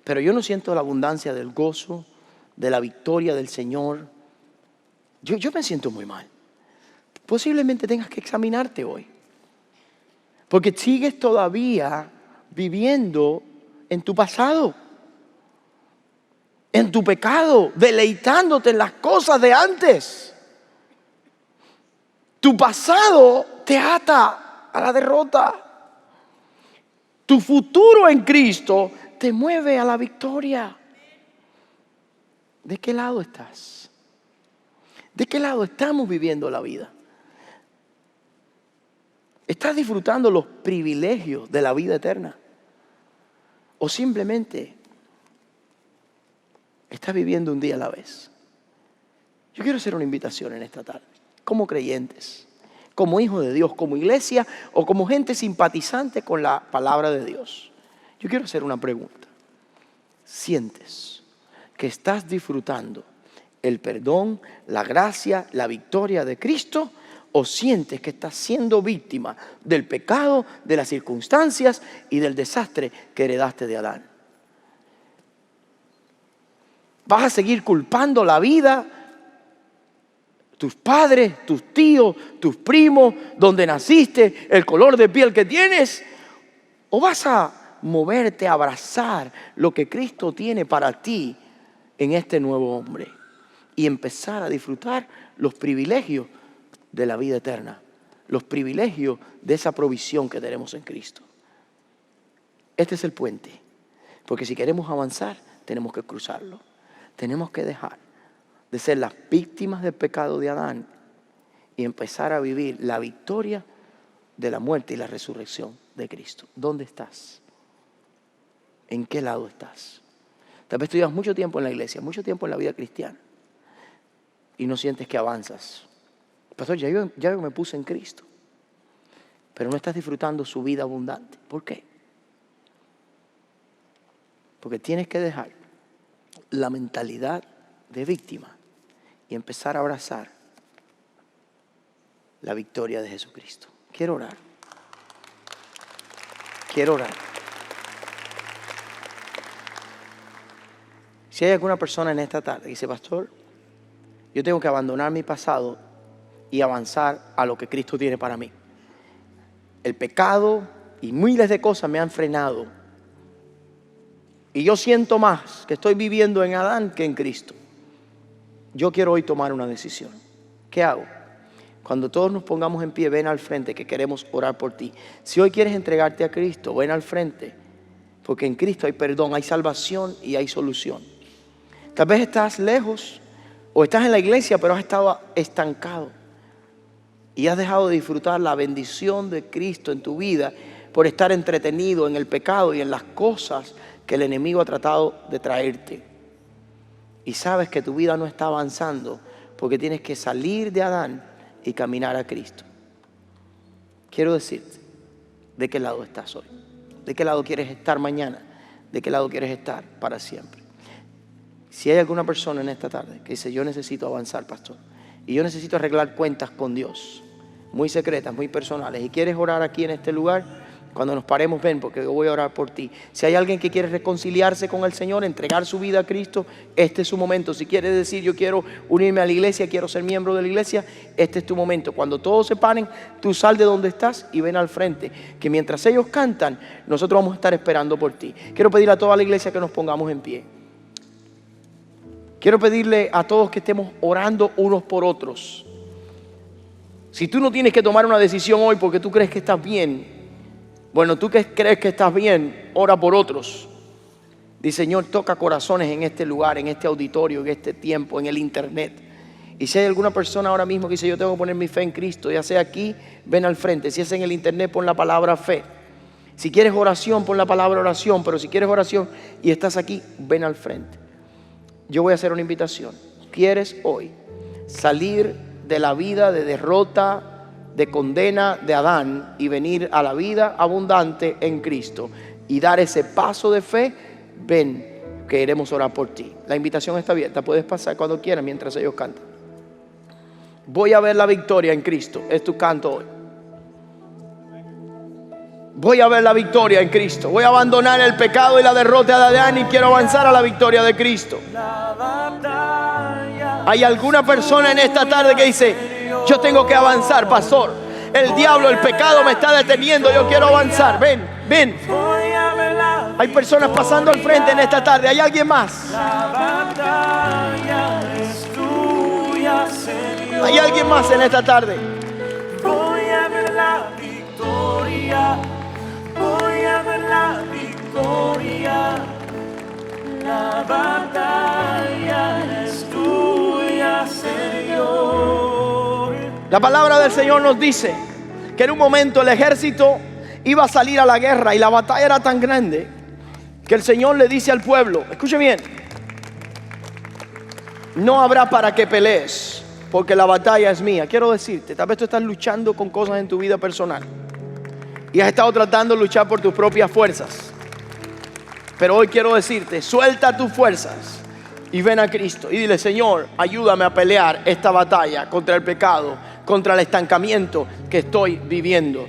pero yo no siento la abundancia del gozo, de la victoria del Señor. Yo me siento muy mal. Posiblemente tengas que examinarte hoy, porque sigues todavía viviendo en tu pasado, en tu pecado, deleitándote en las cosas de antes. Tu pasado te ata a la derrota. Tu futuro en Cristo te mueve a la victoria. ¿De qué lado estás? ¿De qué lado estamos viviendo la vida? ¿Estás disfrutando los privilegios de la vida eterna? ¿O simplemente estás viviendo un día a la vez? Yo quiero hacer una invitación en esta tarde. Como creyentes, como hijos de Dios, como iglesia o como gente simpatizante con la palabra de Dios. Yo quiero hacer una pregunta. ¿Sientes que estás disfrutando el perdón, la gracia, la victoria de Cristo? ¿O sientes que estás siendo víctima del pecado, de las circunstancias y del desastre que heredaste de Adán? ¿Vas a seguir culpando la vida, tus padres, tus tíos, tus primos, donde naciste, el color de piel que tienes? ¿O vas a moverte a abrazar lo que Cristo tiene para ti en este nuevo hombre y empezar a disfrutar los privilegios de la vida eterna, los privilegios de esa provisión que tenemos en Cristo? Este es el puente, porque si queremos avanzar tenemos que cruzarlo. Tenemos que dejar de ser las víctimas del pecado de Adán y empezar a vivir la victoria de la muerte y la resurrección de Cristo. ¿Dónde estás? ¿En qué lado estás? Tal vez tú llevas mucho tiempo en la iglesia, mucho tiempo en la vida cristiana y no sientes que avanzas. Pastor, ya yo me puse en Cristo, pero no estás disfrutando su vida abundante. ¿Por qué? Porque tienes que dejar la mentalidad de víctima y empezar a abrazar la victoria de Jesucristo. Quiero orar. Si hay alguna persona en esta tarde que dice, pastor, yo tengo que abandonar mi pasado y avanzar a lo que Cristo tiene para mí. El pecado y miles de cosas me han frenado. Y yo siento más que estoy viviendo en Adán que en Cristo. Yo quiero hoy tomar una decisión. ¿Qué hago? Cuando todos nos pongamos en pie, ven al frente que queremos orar por ti. Si hoy quieres entregarte a Cristo, ven al frente. Porque en Cristo hay perdón, hay salvación y hay solución. Tal vez estás lejos o estás en la iglesia pero has estado estancado. Y has dejado de disfrutar la bendición de Cristo en tu vida por estar entretenido en el pecado y en las cosas que el enemigo ha tratado de traerte. Y sabes que tu vida no está avanzando porque tienes que salir de Adán y caminar a Cristo. Quiero decirte, ¿de qué lado estás hoy? ¿De qué lado quieres estar mañana? ¿De qué lado quieres estar para siempre? Si hay alguna persona en esta tarde que dice, yo necesito avanzar, pastor, y yo necesito arreglar cuentas con Dios, muy secretas, muy personales, y quieres orar aquí en este lugar, cuando nos paremos, ven, porque yo voy a orar por ti. Si hay alguien que quiere reconciliarse con el Señor, entregar su vida a Cristo, este es su momento. Si quieres decir, yo quiero unirme a la iglesia, quiero ser miembro de la iglesia, este es tu momento. Cuando todos se paren, tú sal de donde estás y ven al frente, que mientras ellos cantan, nosotros vamos a estar esperando por ti. Quiero pedir a toda la iglesia que nos pongamos en pie. quiero pedirle a todos que estemos orando unos por otros. Si tú no tienes que tomar una decisión hoy porque tú crees que estás bien, bueno, tú que crees que estás bien, ora por otros. Dice, Señor, toca corazones en este lugar, en este auditorio, en este tiempo, en el internet. Y si hay alguna persona ahora mismo que dice, yo tengo que poner mi fe en Cristo, ya sea aquí, ven al frente. Si es en el internet, pon la palabra fe. Si quieres oración, pon la palabra oración. Pero si quieres oración y estás aquí, ven al frente. Yo voy a hacer una invitación. ¿Quieres hoy salir de la vida de derrota, de condena de Adán y venir a la vida abundante en Cristo y dar ese paso de fe? Ven, queremos orar por ti. La invitación está abierta, puedes pasar cuando quieras mientras ellos cantan. Voy a ver la victoria en Cristo, es tu canto hoy. Voy a ver la victoria en Cristo. Voy a abandonar el pecado y la derrota de Adán y quiero avanzar a la victoria de Cristo. Hay alguna persona en esta tarde que dice, yo tengo que avanzar, pastor. El diablo, el pecado me está deteniendo, yo quiero avanzar. Ven, ven. Hay personas pasando al frente en esta tarde. ¿Hay alguien más? ¿Hay alguien más en esta tarde? Voy a ver la victoria. Voy a ver la victoria. La batalla es tuya, Señor. La palabra del Señor nos dice que en un momento el ejército iba a salir a la guerra y la batalla era tan grande que el Señor le dice al pueblo, escuche bien, no habrá para que pelees porque la batalla es mía. Quiero decirte, tal vez tú estás luchando con cosas en tu vida personal y has estado tratando de luchar por tus propias fuerzas. Pero hoy quiero decirte, suelta tus fuerzas y ven a Cristo y dile, Señor, ayúdame a pelear esta batalla contra el pecado, contra el estancamiento que estoy viviendo.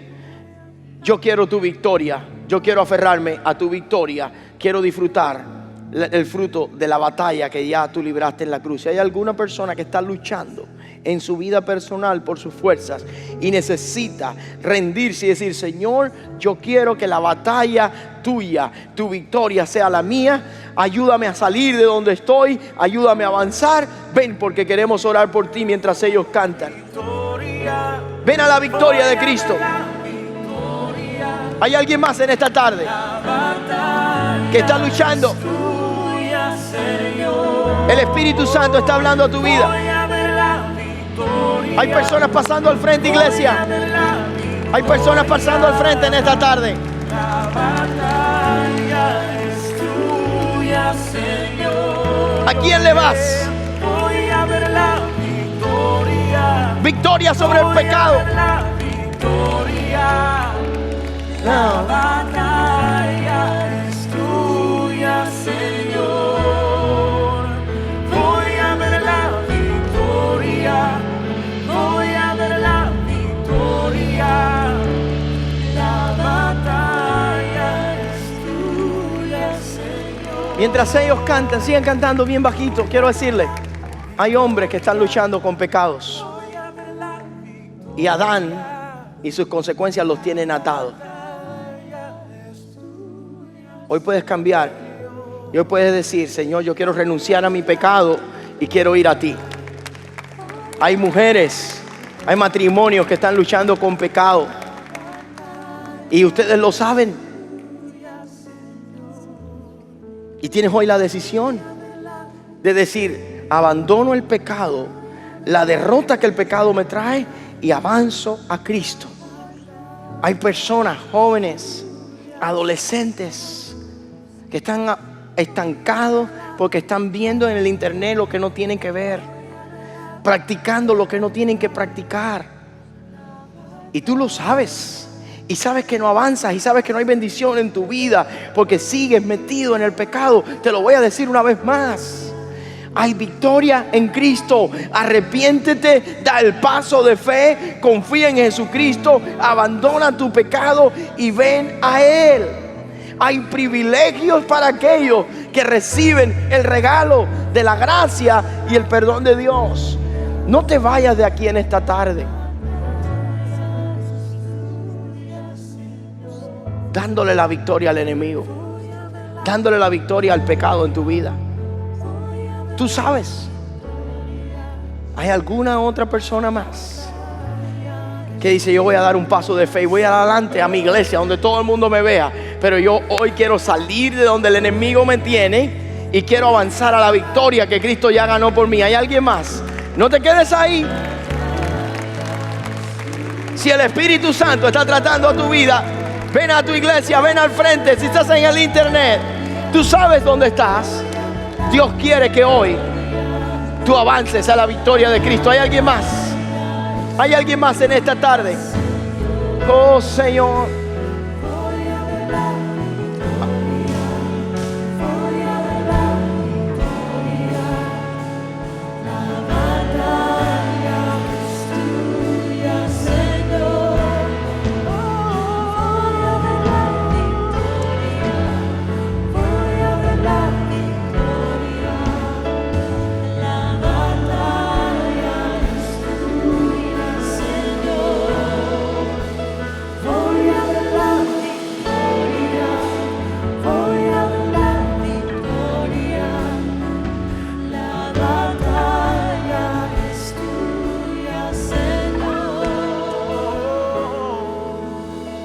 Yo quiero tu victoria, yo quiero aferrarme a tu victoria, quiero disfrutar el fruto de la batalla que ya tú libraste en la cruz. Si hay alguna persona que está luchando en su vida personal por sus fuerzas y necesita rendirse y decir, Señor, yo quiero que la batalla tuya, tu victoria sea la mía, ayúdame a salir de donde estoy, ayúdame a avanzar, ven porque queremos orar por ti mientras ellos cantan. Ven a la victoria de Cristo. ¿Hay alguien más en esta tarde que está luchando? El Espíritu Santo está hablando a tu vida. Hay personas pasando al frente, iglesia. Hay personas pasando al frente en esta tarde. ¿A quién le vas? Victoria sobre el pecado. La batalla es tuya, Señor. Voy a ver la victoria. Voy a ver la victoria. La batalla es tuya, Señor. Mientras ellos cantan, sigan cantando bien bajito. Quiero decirles, hay hombres que están luchando con pecados y Adán y sus consecuencias los tienen atados. Hoy puedes cambiar y hoy puedes decir, Señor, yo quiero renunciar a mi pecado y quiero ir a ti. Hay mujeres, hay matrimonios que están luchando con pecado y ustedes lo saben. Y tienes hoy la decisión de decir, abandono el pecado, la derrota que el pecado me trae y avanzo a Cristo. Hay personas, jóvenes, adolescentes que están estancados porque están viendo en el internet lo que no tienen que ver, practicando lo que no tienen que practicar. Y tú lo sabes, y sabes que no avanzas, y sabes que no hay bendición en tu vida porque sigues metido en el pecado. Te lo voy a decir una vez más. Hay victoria en Cristo. Arrepiéntete, da el paso de fe, confía en Jesucristo, abandona tu pecado y ven a Él. Hay privilegios para aquellos que reciben el regalo de la gracia y el perdón de Dios. No te vayas de aquí en esta tarde dándole la victoria al enemigo, dándole la victoria al pecado en tu vida. Tú sabes. ¿Hay alguna otra persona más que dice: yo voy a dar un paso de fe y voy adelante a mi iglesia donde todo el mundo me vea, pero yo hoy quiero salir de donde el enemigo me tiene y quiero avanzar a la victoria que Cristo ya ganó por mí? ¿Hay alguien más? No te quedes ahí. Si el Espíritu Santo está tratando a tu vida, ven a tu iglesia, ven al frente. Si estás en el internet, tú sabes dónde estás. Dios quiere que hoy tú avances a la victoria de Cristo. ¿Hay alguien más? ¿Hay alguien más en esta tarde? Oh Señor.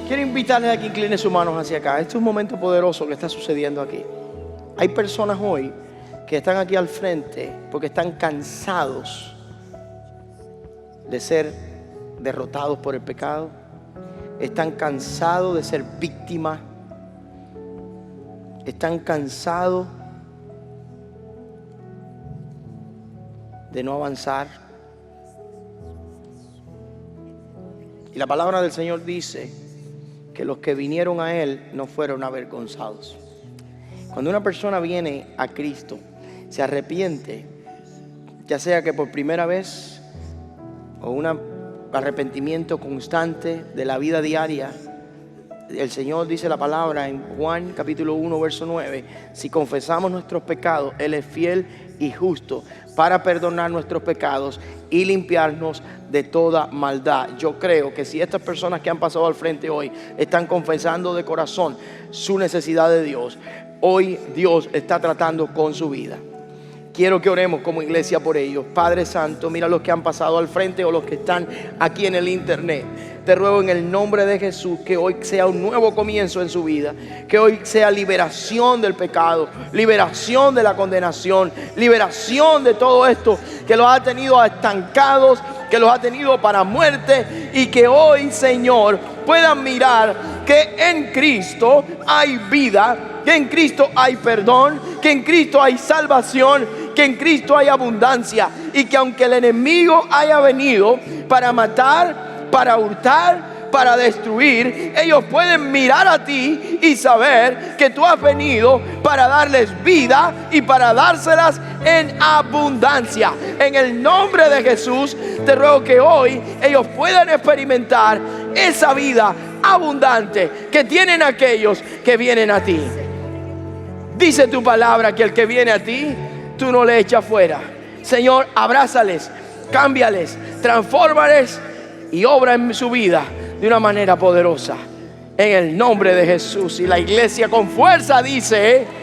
Quiero invitarles a que incline sus manos hacia acá. Este es un momento poderoso que está sucediendo aquí. Hay personas hoy que están aquí al frente porque están cansados de ser derrotados por el pecado. Están cansados de ser víctimas. Están cansados de no avanzar. Y la palabra del Señor dice que los que vinieron a Él no fueron avergonzados. Cuando una persona viene a Cristo, se arrepiente, ya sea que por primera vez o un arrepentimiento constante de la vida diaria, el Señor dice la palabra en Juan capítulo 1 verso 9: si confesamos nuestros pecados, Él es fiel y justo para perdonar nuestros pecados y limpiarnos de toda maldad. Yo creo que si estas personas que han pasado al frente hoy están confesando de corazón su necesidad de Dios, hoy Dios está tratando con su vida. Quiero que oremos como iglesia por ellos. Padre Santo, mira los que han pasado al frente o los que están aquí en el internet. Te ruego en el nombre de Jesús que hoy sea un nuevo comienzo en su vida. Que hoy sea liberación del pecado, liberación de la condenación, liberación de todo esto que los ha tenido estancados, que los ha tenido para muerte. Y que hoy, Señor, puedan mirar que en Cristo hay vida, que en Cristo hay perdón, que en Cristo hay salvación, que en Cristo hay abundancia. Y que aunque el enemigo haya venido para matar, para hurtar, para destruir, ellos pueden mirar a ti y saber que tú has venido para darles vida y para dárselas en abundancia. En el nombre de Jesús te ruego que hoy ellos puedan experimentar esa vida abundante que tienen aquellos que vienen a ti. Dice tu palabra que el que viene a ti, tú no le echas fuera. Señor, abrázales, cámbiales, transfórmales y obra en su vida de una manera poderosa. En el nombre de Jesús. Y la iglesia con fuerza dice...